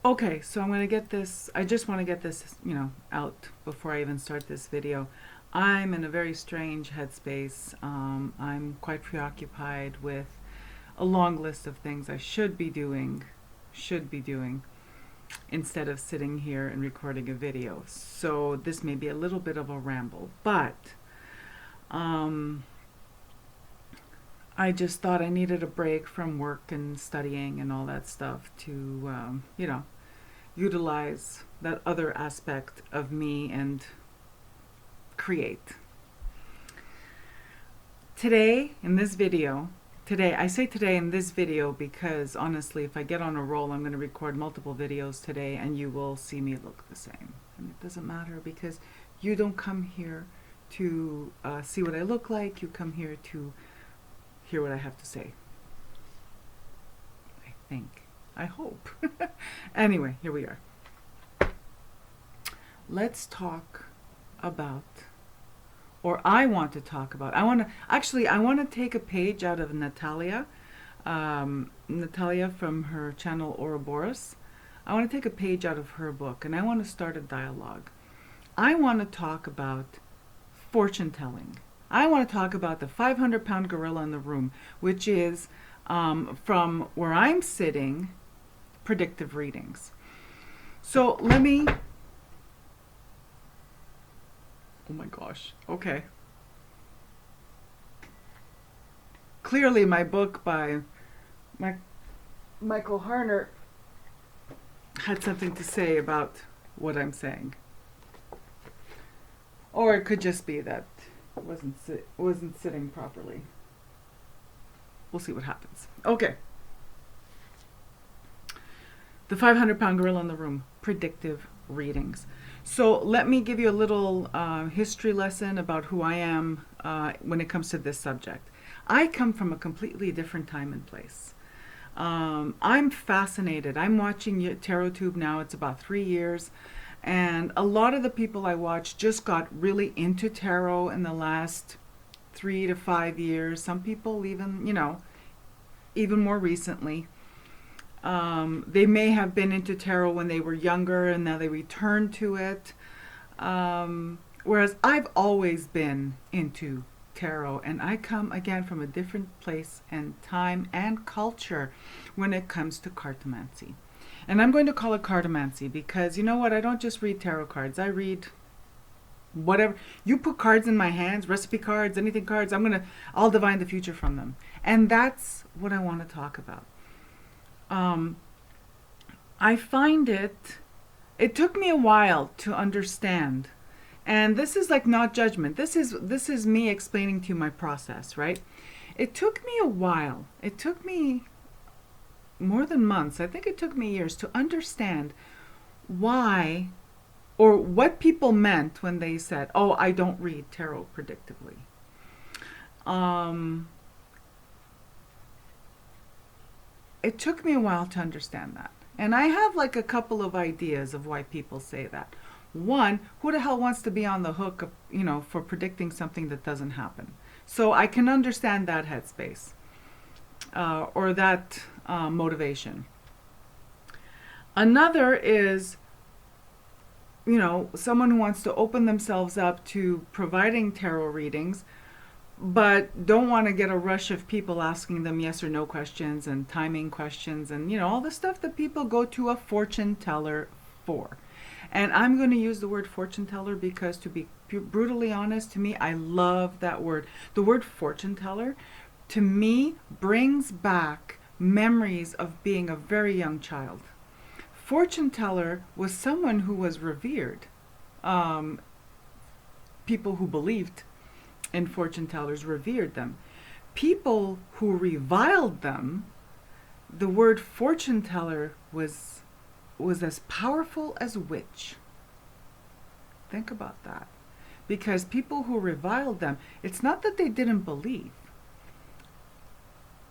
Okay, so I'm going to get this, I just want to get this, out before I even start this video. I'm in a very strange headspace. I'm quite preoccupied with a long list of things I should be doing, instead of sitting here and recording a video. So this may be a little bit of a ramble, but um, I just thought I needed a break from work and studying and all that stuff to, utilize that other aspect of me and create. Today, in this video, I say today in this video because honestly, if I get on a roll, I'm going to record multiple videos today and you will see me look the same. And it doesn't matter because you don't come here to see what I look like. You come here to hear what I have to say. I think. I hope. Anyway, here we are. Let's talk about, or I want to talk about, I want to take a page out of Natalia from her channel Ouroboros. I want to take a page out of her book and I want to start a dialogue. I want to talk about fortune telling. I want to talk about the 500-pound gorilla in the room, which is from where I'm sitting, predictive readings. So let me, oh my gosh, okay. Clearly my book by Michael Harner had something to say about what I'm saying. Or it could just be that it wasn't sitting properly. We'll see what happens. Okay. The 500-pound gorilla in the room, predictive readings. So let me give you a little history lesson about who I am when it comes to this subject. I come from a completely different time and place. I'm fascinated. I'm watching TarotTube now. It's about 3 years. And a lot of the people I watch just got really into tarot in the last 3 to 5 years. Some people even, even more recently. They may have been into tarot when they were younger and now they return to it. Whereas I've always been into tarot and I come again from a different place and time and culture when it comes to cartomancy. And I'm going to call it cartomancy because you know what? I don't just read tarot cards. I read whatever. You put cards in my hands, recipe cards, anything cards, I'll divine the future from them. And that's what I want to talk about. I find it took me a while to understand. And this is like not judgment. This is me explaining to you my process, right? It took me a while. It took me more than months. I think it took me years to understand why or what people meant when they said, "Oh, I don't read tarot predictively." It took me a while to understand that. And I have like a couple of ideas of why people say that. One, who the hell wants to be on the hook of, for predicting something that doesn't happen? So I can understand that headspace or that motivation. Another is, someone who wants to open themselves up to providing tarot readings, but don't want to get a rush of people asking them yes or no questions and timing questions and, all the stuff that people go to a fortune teller for. And I'm going to use the word fortune teller because, to be brutally honest, to me, I love that word. The word fortune teller, to me, brings back memories of being a very young child. Fortune teller was someone who was revered. People who believed in fortune tellers revered them. People who reviled them, the word fortune teller was as powerful as witch. Think about that. Because people who reviled them, it's not that they didn't believe.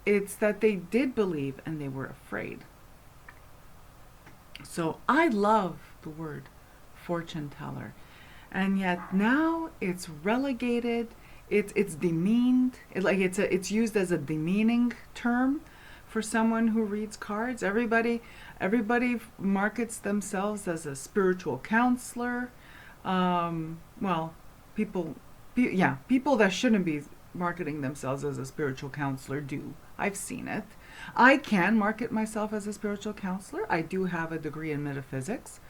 It's that they did believe and they were afraid. So I love the word fortune teller. And yet now it's relegated, it's demeaned, it's used as a demeaning term for someone who reads cards. Everybody markets themselves as a spiritual counselor. Well, people that shouldn't be marketing themselves as a spiritual counselor do. I've seen it. I can market myself as a spiritual counselor. I do have a degree in metaphysics,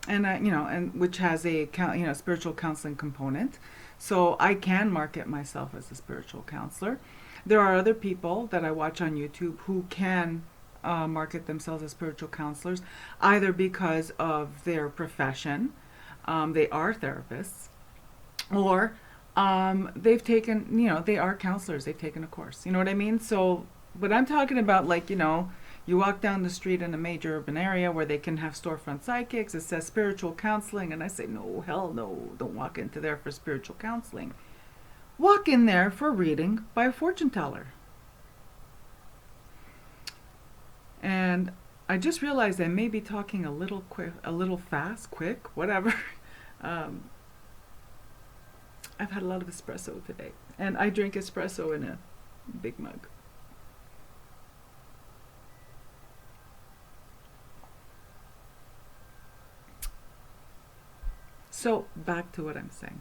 and which has a spiritual counseling component. So I can market myself as a spiritual counselor. There are other people that I watch on YouTube who can market themselves as spiritual counselors, either because of their profession, they are therapists, or they are counselors, they've taken a course. You know what I mean? So, but I'm talking about, like, you walk down the street in a major urban area where they can have storefront psychics. It says spiritual counseling, and I say, no, hell no, don't walk into there for spiritual counseling. Walk in there for reading by a fortune teller. And I just realized I may be talking a little quick, whatever. I've had a lot of espresso today, and I drink espresso in a big mug. So back to what I'm saying.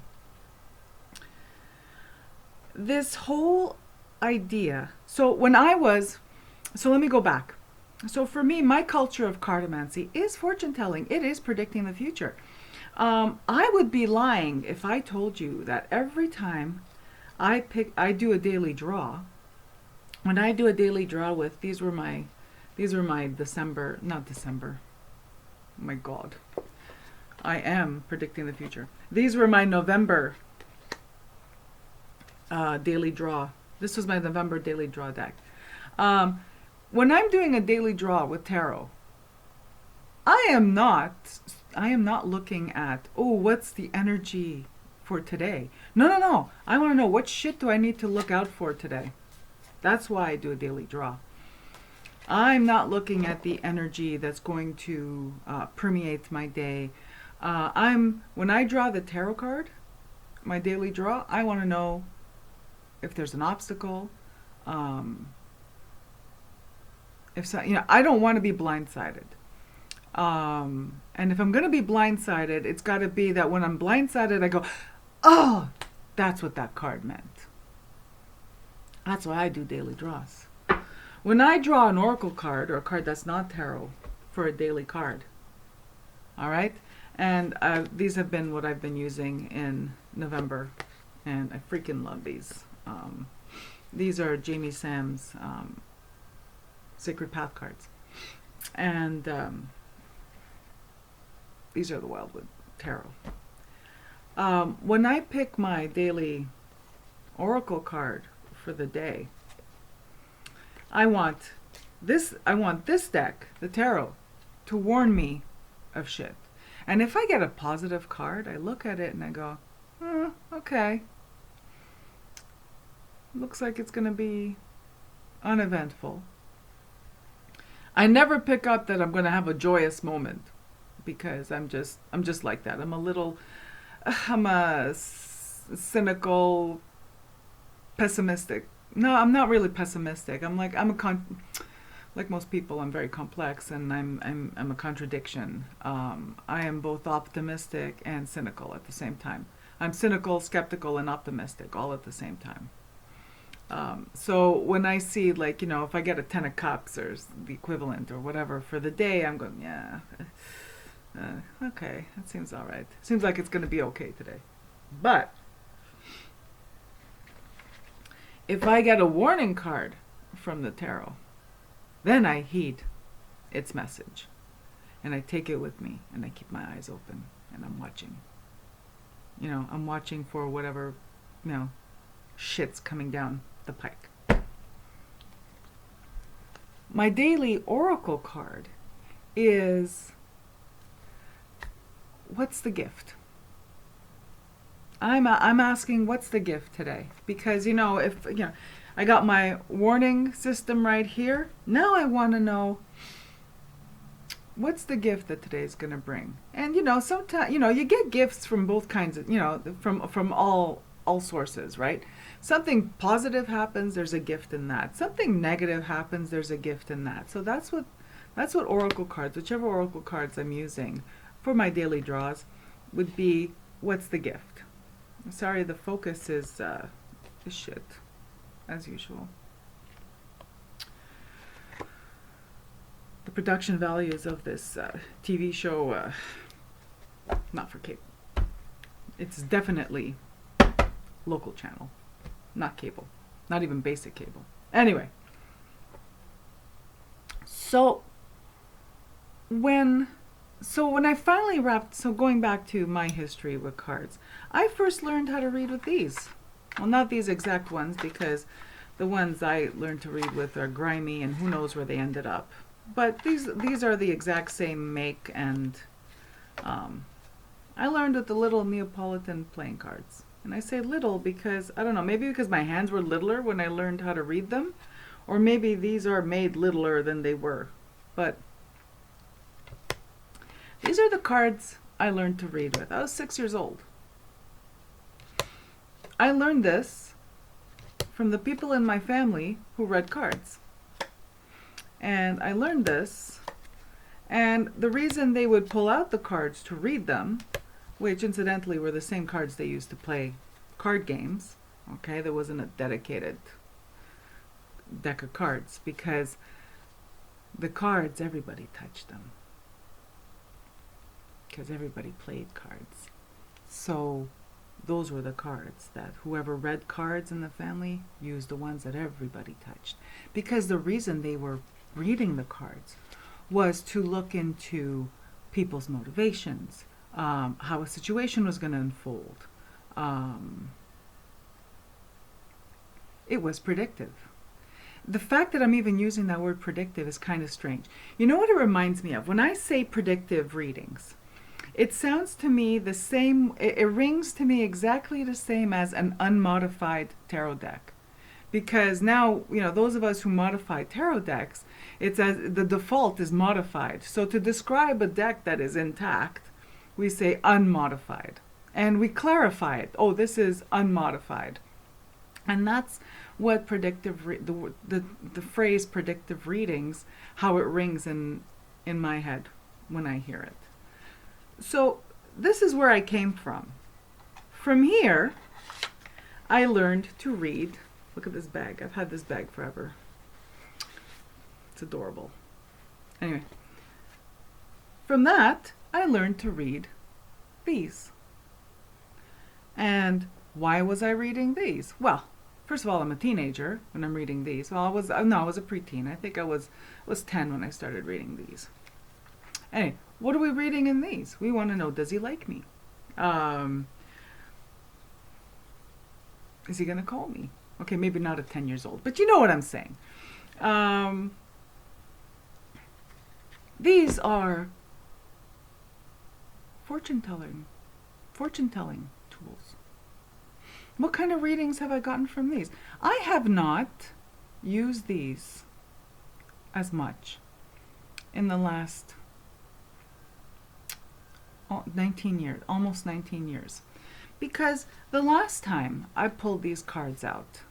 This whole idea, so let me go back. So for me, my culture of cartomancy is fortune telling. It is predicting the future. I would be lying if I told you that every time I do a daily draw. When I do a daily draw with, these were my not December. Oh my God. I am predicting the future. These were my November daily draw. This was my November daily draw deck. When I'm doing a daily draw with tarot, I am not looking at, what's the energy for today? No. I want to know, what shit do I need to look out for today? That's why I do a daily draw. I'm not looking at the energy that's going to permeate my day. When I draw the tarot card, my daily draw, I want to know if there's an obstacle. I don't want to be blindsided. And if I'm going to be blindsided, it's got to be that when I'm blindsided, I go, oh, that's what that card meant. That's why I do daily draws. When I draw an oracle card, or a card that's not tarot, for a daily card, all right? And these have been what I've been using in November, and I freaking love these. These are Jamie Sam's Sacred Path cards. And these are the Wildwood Tarot. When I pick my daily oracle card for the day, I want this deck, the tarot, to warn me of shit. And if I get a positive card, I look at it and I go, okay. Looks like it's going to be uneventful. I never pick up that I'm going to have a joyous moment, because I'm just like that. I'm a cynical, pessimistic. No, I'm not really pessimistic. Like most people, I'm very complex, and I'm a contradiction. I am both optimistic and cynical at the same time. I'm cynical, skeptical, and optimistic all at the same time. So when I see, if I get a 10 of cups or the equivalent or whatever for the day, I'm going, yeah, okay, that seems all right. Seems like it's going to be okay today. But if I get a warning card from the tarot, then I heed its message, and I take it with me, and I keep my eyes open, and I'm watching. I'm watching for whatever, shit's coming down the pike. My daily oracle card is, what's the gift? I'm asking, what's the gift today? Because if I got my warning system right here, now I want to know, what's the gift that today's going to bring? And sometimes you get gifts from both kinds of, from all sources, right? Something positive happens, there's a gift in that. Something negative happens, there's a gift in that. So that's what oracle cards, whichever oracle cards I'm using for my daily draws, would be what's the gift. Sorry, the focus is shit, as usual. The production values of this TV show, not for cable. It's definitely local channel, not cable, not even basic cable. Anyway, so when I finally going back to my history with cards, I first learned how to read with these. Well, not these exact ones, because the ones I learned to read with are grimy and who knows where they ended up. But these are the exact same make, and I learned with the little Neapolitan playing cards. And I say little because, I don't know, maybe because my hands were littler when I learned how to read them, or maybe these are made littler than they were. But these are the cards I learned to read with. I was 6 years old. I learned this from the people in my family who read cards. And I learned this, and the reason they would pull out the cards to read them, which incidentally were the same cards they used to play card games, okay, there wasn't a dedicated deck of cards, because the cards, everybody touched them, because everybody played cards. So those were the cards that whoever read cards in the family used, the ones that everybody touched, because the reason they were reading the cards was to look into people's motivations, how a situation was going to unfold. It was predictive. The fact that I'm even using that word predictive is kind of strange. You know what it reminds me of? When I say predictive readings, it sounds to me the same, it rings to me exactly the same as an unmodified tarot deck. Because now, those of us who modify tarot decks, it's as the default is modified. So to describe a deck that is intact, we say unmodified. And we clarify it. Oh, this is unmodified. And that's what the phrase predictive readings, how it rings in my head when I hear it. So this is where I came from. From here, I learned to read. Look at this bag. I've had this bag forever. It's adorable. Anyway, from that, I learned to read these. And why was I reading these? Well, first of all, I'm a teenager when I'm reading these. Well, I was a preteen. I think I was 10 when I started reading these. Anyway, what are we reading in these? We want to know, does he like me? Is he going to call me? Okay, maybe not at 10 years old, but you know what I'm saying. These are fortune-telling tools. What kind of readings have I gotten from these? I have not used these as much in the last 19 years, almost 19 years. Because the last time I pulled these cards out,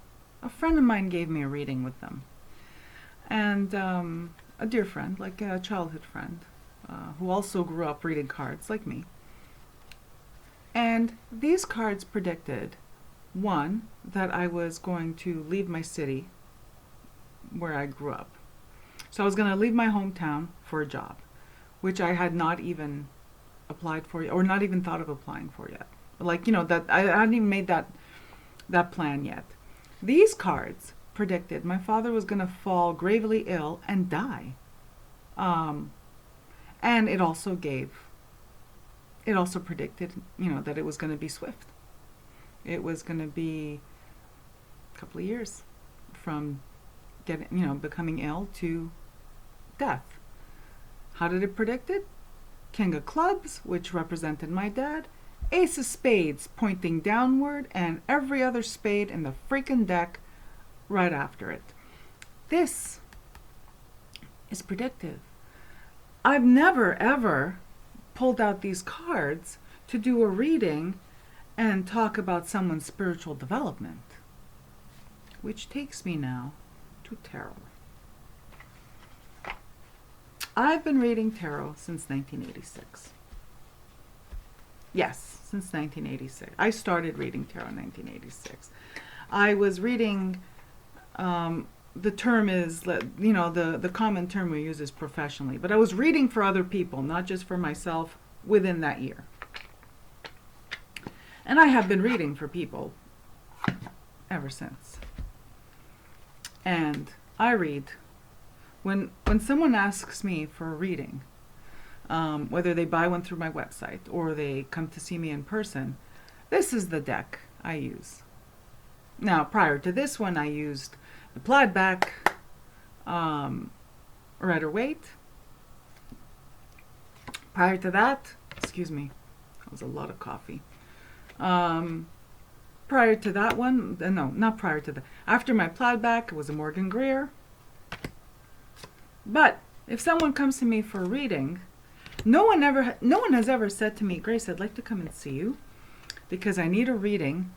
a friend of mine gave me a reading with them. And a dear friend, like a childhood friend, who also grew up reading cards like me. And these cards predicted, one, that I was going to leave my city where I grew up. So I was going to leave my hometown for a job, which I had not even applied for, or not even thought of applying for yet. That I hadn't even made that plan yet. These cards predicted my father was going to fall gravely ill and die. And it also predicted, that it was going to be swift. It was going to be a couple of years from becoming ill to death. How did it predict it? King of clubs, which represented my dad, Ace of spades pointing downward, and every other spade in the freaking deck right after it. This is predictive. I've never ever pulled out these cards to do a reading and talk about someone's spiritual development. which takes me now to tarot. I've been reading tarot since 1986. Yes, since 1986. I started reading tarot in 1986. I was reading, the term is, the common term we use is professionally, but I was reading for other people, not just for myself, within that year. And I have been reading for people ever since. And I read, when someone asks me for a reading, whether they buy one through my website or they come to see me in person, this is the deck I use. Now, prior to this one, I used the plaid back, Rider-Waite. Prior to that, excuse me, that was a lot of coffee. Prior to that one, no, not prior to that. After my plaid back, it was a Morgan Greer. But if someone comes to me for a reading, no one has ever said to me, Grace, I'd like to come and see you because I need a reading,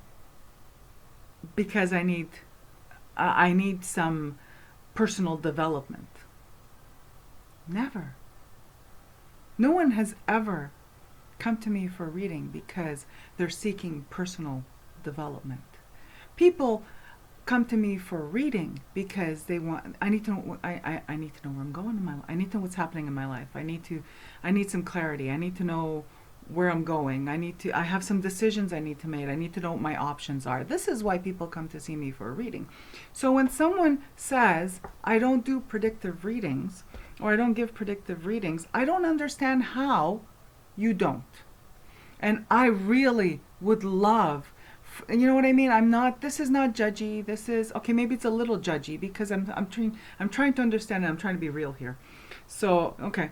because I need some personal development. Never. No one has ever come to me for a reading because they're seeking personal development. People come to me for a reading because they want, I need to know where I'm going in my life. I need to know what's happening in my life. I need some clarity. I need to know where I'm going. I have some decisions I need to make. I need to know what my options are. This is why people come to see me for a reading. So when someone says, I don't do predictive readings, or I don't give predictive readings, I don't understand how you don't. And I really would love, you know what I mean? This is not judgy. This is, okay, maybe it's a little judgy because I'm trying to understand and I'm trying to be real here. So, okay,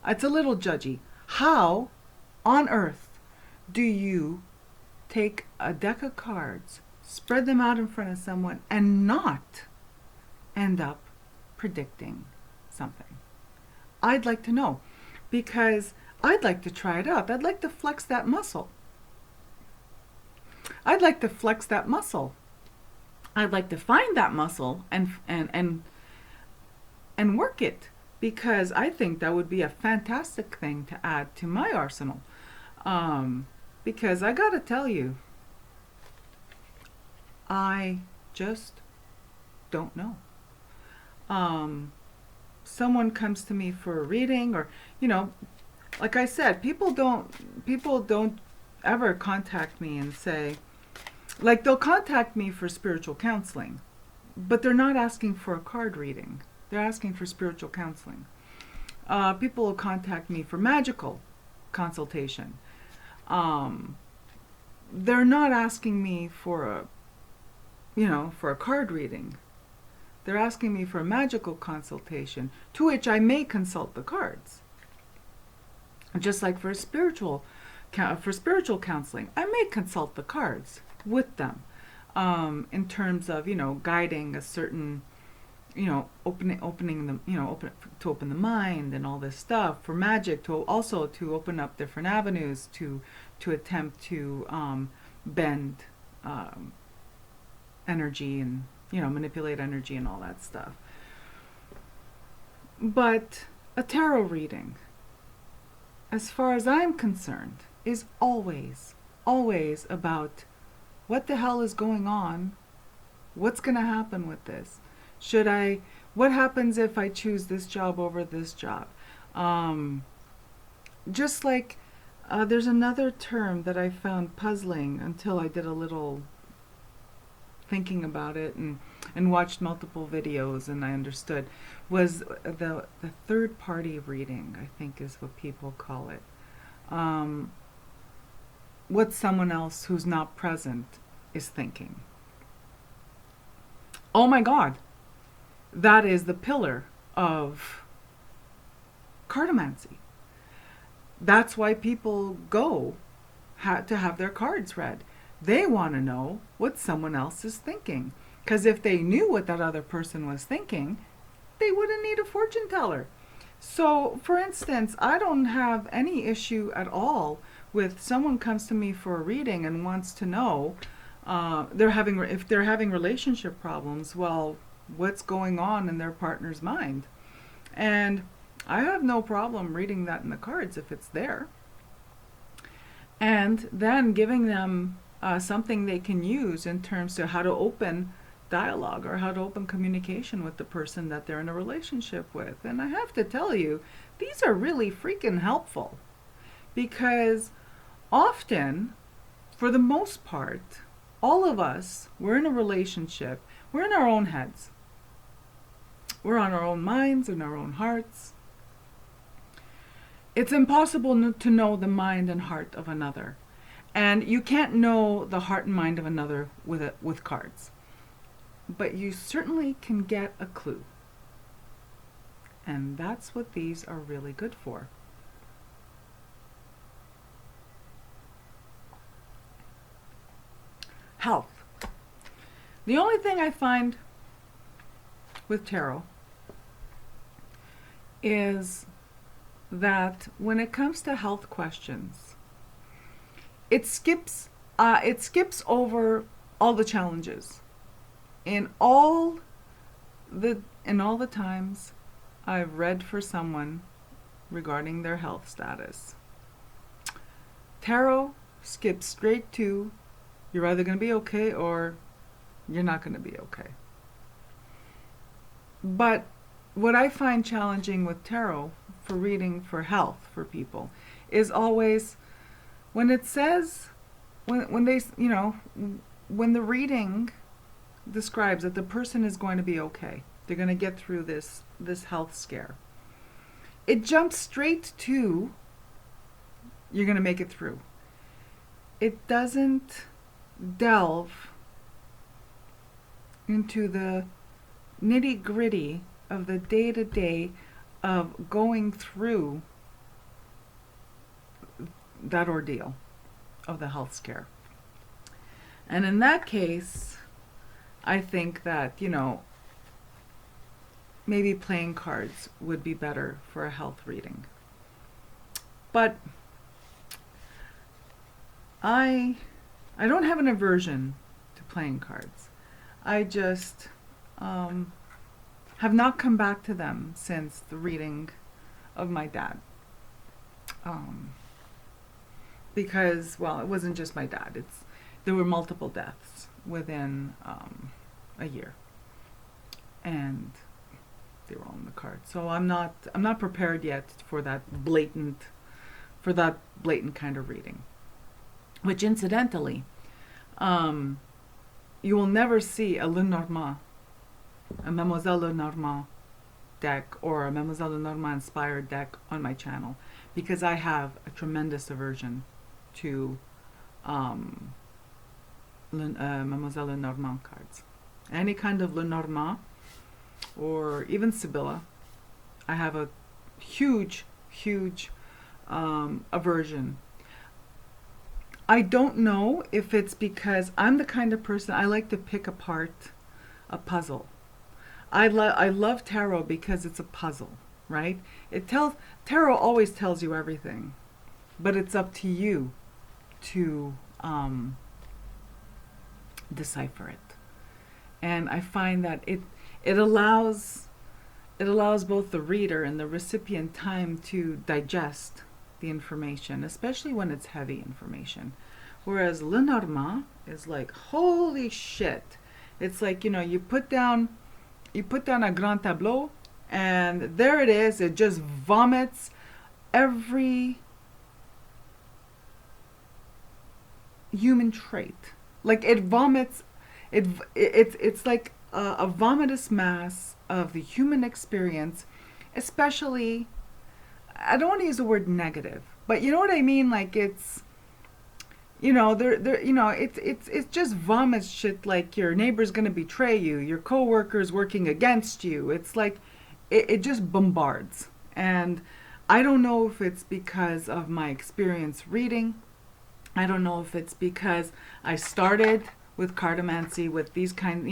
it's a little judgy. How on earth do you take a deck of cards, spread them out in front of someone, and not end up predicting something? I'd like to know, because I'd like to try it out. I'd like to flex that muscle. I'd like to find that muscle and work it, because I think that would be a fantastic thing to add to my arsenal. Because I gotta tell you, I just don't know. Someone comes to me for a reading, or, like I said, people don't ever contact me and say, like, they'll contact me for spiritual counseling, but they're not asking for a card reading. They're asking for spiritual counseling. People will contact me for magical consultation. They're not asking me for a card reading. They're asking me for a magical consultation, to which I may consult the cards. Just like for spiritual counseling, I may consult the cards with them, in terms of, guiding a certain, opening them, to open the mind and all this stuff. For magic, to open up different avenues, to attempt to bend energy and, manipulate energy and all that stuff. But a tarot reading, as far as I'm concerned, is always about what the hell is going on, what's going to happen with this, what happens if I choose this job over this job. Just like there's another term that I found puzzling until I did a little thinking about it and watched multiple videos, and I understood, was the third party reading, I think is what people call it. What someone else who's not present is thinking. Oh my God, that is the pillar of cartomancy. That's why people go to have their cards read. They want to know what someone else is thinking. Because if they knew what that other person was thinking, they wouldn't need a fortune teller. So, for instance, I don't have any issue at all with someone comes to me for a reading and wants to know If they're having relationship problems, well, what's going on in their partner's mind? And I have no problem reading that in the cards if it's there. And then giving them something they can use in terms of how to open dialogue or how to open communication with the person that they're in a relationship with. And I have to tell you, these are really freaking helpful because often, for the most part, all of us, we're in a relationship, we're in our own heads. We're on our own minds and our own hearts. It's impossible to know the mind and heart of another. And you can't know the heart and mind of another with cards. But you certainly can get a clue. And that's what these are really good for. Health. The only thing I find with tarot is that when it comes to health questions, it skips over all the challenges. In all the times I've read for someone regarding their health status, tarot skips straight to you're either going to be okay or you're not going to be okay. But what I find challenging with tarot for reading for health for people is always when it says, when they, when the reading describes that the person is going to be okay, they're going to get through this health scare, it jumps straight to you're going to make it through. It doesn't delve into the nitty-gritty of the day-to-day of going through that ordeal of the health scare. And in that case, I think that, maybe playing cards would be better for a health reading. But I don't have an aversion to playing cards. I just have not come back to them since the reading of my dad. Because, well, it wasn't just my dad. There were multiple deaths within a year, and they were all in the cards. So I'm not prepared yet for that blatant kind of reading. Which, incidentally, you will never see a Lenormand, a Mademoiselle Lenormand deck or a Mademoiselle Lenormand inspired deck on my channel because I have a tremendous aversion to Mademoiselle Lenormand cards. Any kind of Lenormand or even Sibylla, I have a huge aversion. I don't know if it's because I'm the kind of person I like to pick apart a puzzle. I love tarot because it's a puzzle, right? Tarot always tells you everything, but it's up to you to decipher it. And I find that it allows both the reader and the recipient time to digest the information, especially when it's heavy information. Whereas Lenormand is like, holy shit. It's like, you put down a grand tableau and there it is. It just vomits every human trait. Like it vomits, it's like a vomitous mass of the human experience, especially, I don't want to use the word negative, but you know what I mean? Like it's, it's just vomits shit like your neighbor's gonna betray you, your coworker's working against you. It's like, it just bombards. And I don't know if it's because of my experience reading. I don't know if it's because I started with Cartomancy with these kind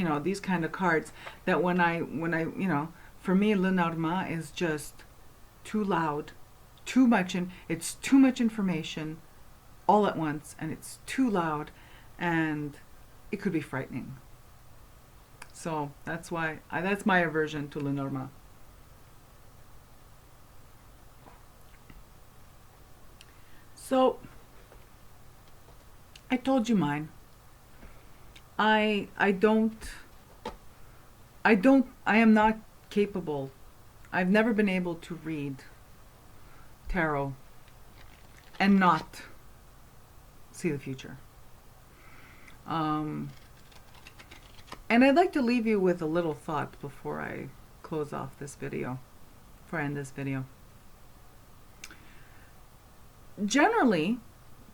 of cards that when I for me Lenormand is just too loud, too much, and it's too much information all at once, and it's too loud, and it could be frightening. So that's why that's my aversion to Lenormand. So I told you mine. I don't I am not capable. I've never been able to read tarot and not see the future. And I'd like to leave you with a little thought before I close off this video, before I end this video. Generally,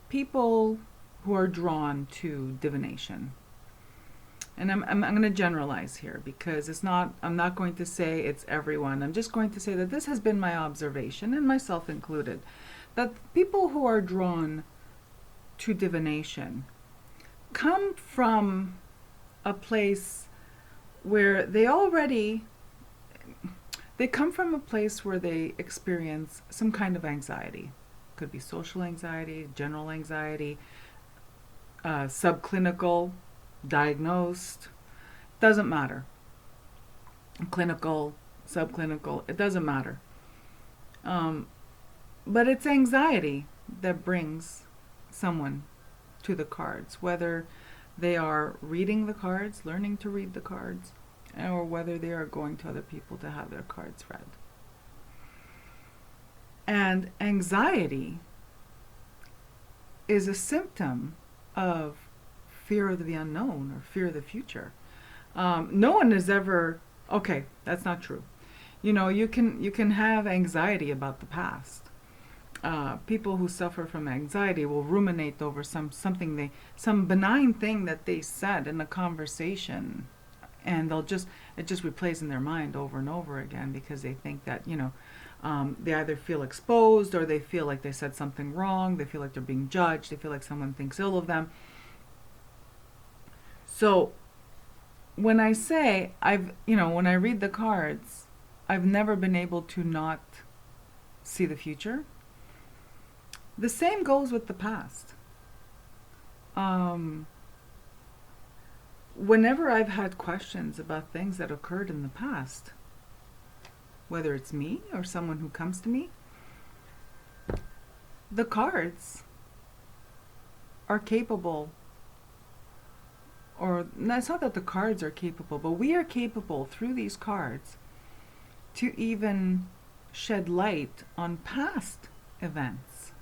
people who are drawn to divination, and I'm going to generalize here because I'm not going to say it's everyone. I'm just going to say that this has been my observation, and myself included, that people who are drawn to divination come from a place where they come from a place where they experience some kind of anxiety. Could be social anxiety, general anxiety, subclinical, diagnosed, doesn't matter. Clinical, subclinical, it doesn't matter. But it's anxiety that brings someone to the cards, whether they are reading the cards, learning to read the cards, or whether they are going to other people to have their cards read. And anxiety is a symptom of fear of the unknown or fear of the future. No one is ever, okay, that's not true. You can have anxiety about the past. People who suffer from anxiety will ruminate over some benign thing that they said in a conversation, and it just replays in their mind over and over again because they think that they either feel exposed or they feel like they said something wrong. They feel like they're being judged. They feel like someone thinks ill of them. So when I say when I read the cards, I've never been able to not see the future. The same goes with the past. Whenever I've had questions about things that occurred in the past, whether it's me or someone who comes to me, the cards are capable, or it's not that the cards are capable, but we are capable through these cards to even shed light on past events.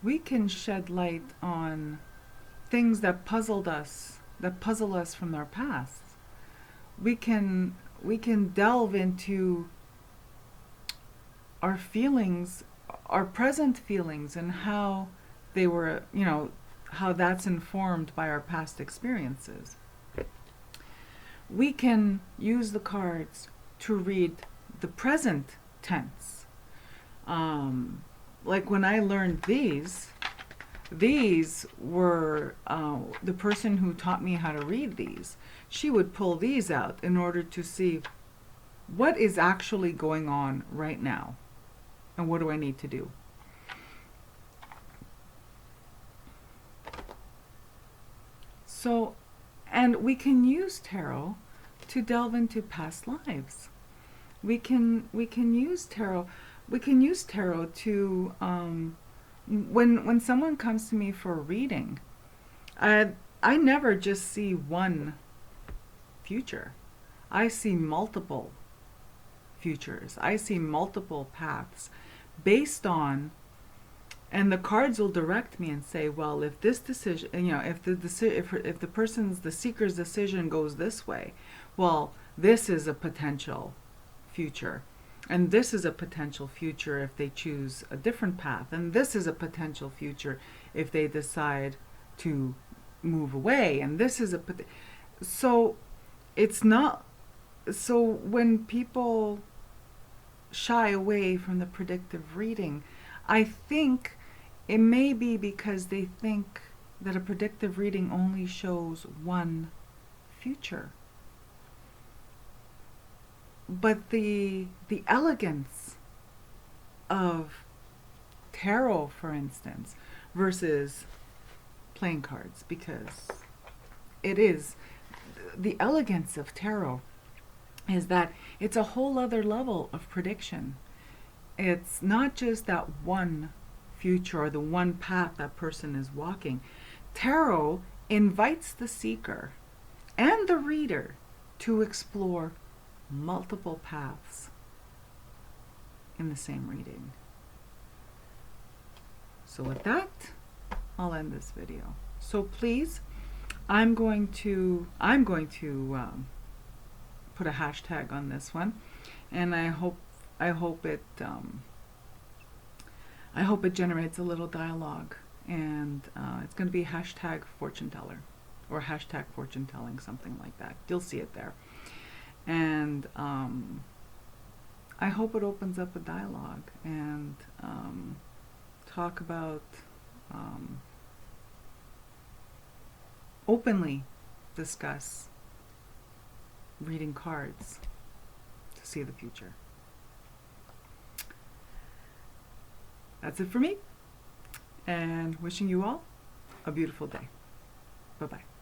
We can shed light on things that puzzle us from our past. We can delve into our feelings, our present feelings, and how they were, how that's informed by our past experiences. We can use the cards to read the present tense. Like when I learned these were the person who taught me how to read these. She would pull these out in order to see what is actually going on right now and what do I need to do. So, and we can use tarot to delve into past lives. We can use tarot. We can use tarot to when someone comes to me for a reading, I never just see one future. I see multiple futures. I see multiple paths based on, and the cards will direct me and say, well, if this decision, if the seeker's decision goes this way, well, this is a potential future. And this is a potential future if they choose a different path. And this is a potential future if they decide to move away. And this is so it's not, so when people shy away from the predictive reading, I think it may be because they think that a predictive reading only shows one future. But the elegance of tarot, for instance, versus playing cards, because it is. The elegance of tarot is that it's a whole other level of prediction. It's not just that one future or the one path that person is walking. Tarot invites the seeker and the reader to explore multiple paths in the same reading. So with that, I'll end this video. So please, I'm going to put a hashtag on this one, and I hope it generates a little dialogue, and it's going to be hashtag fortune teller or hashtag fortune telling, something like that. You'll see it there, and I hope it opens up a dialogue and talk about openly discuss reading cards to see the future. That's it for me, and wishing you all a beautiful day. Bye-bye.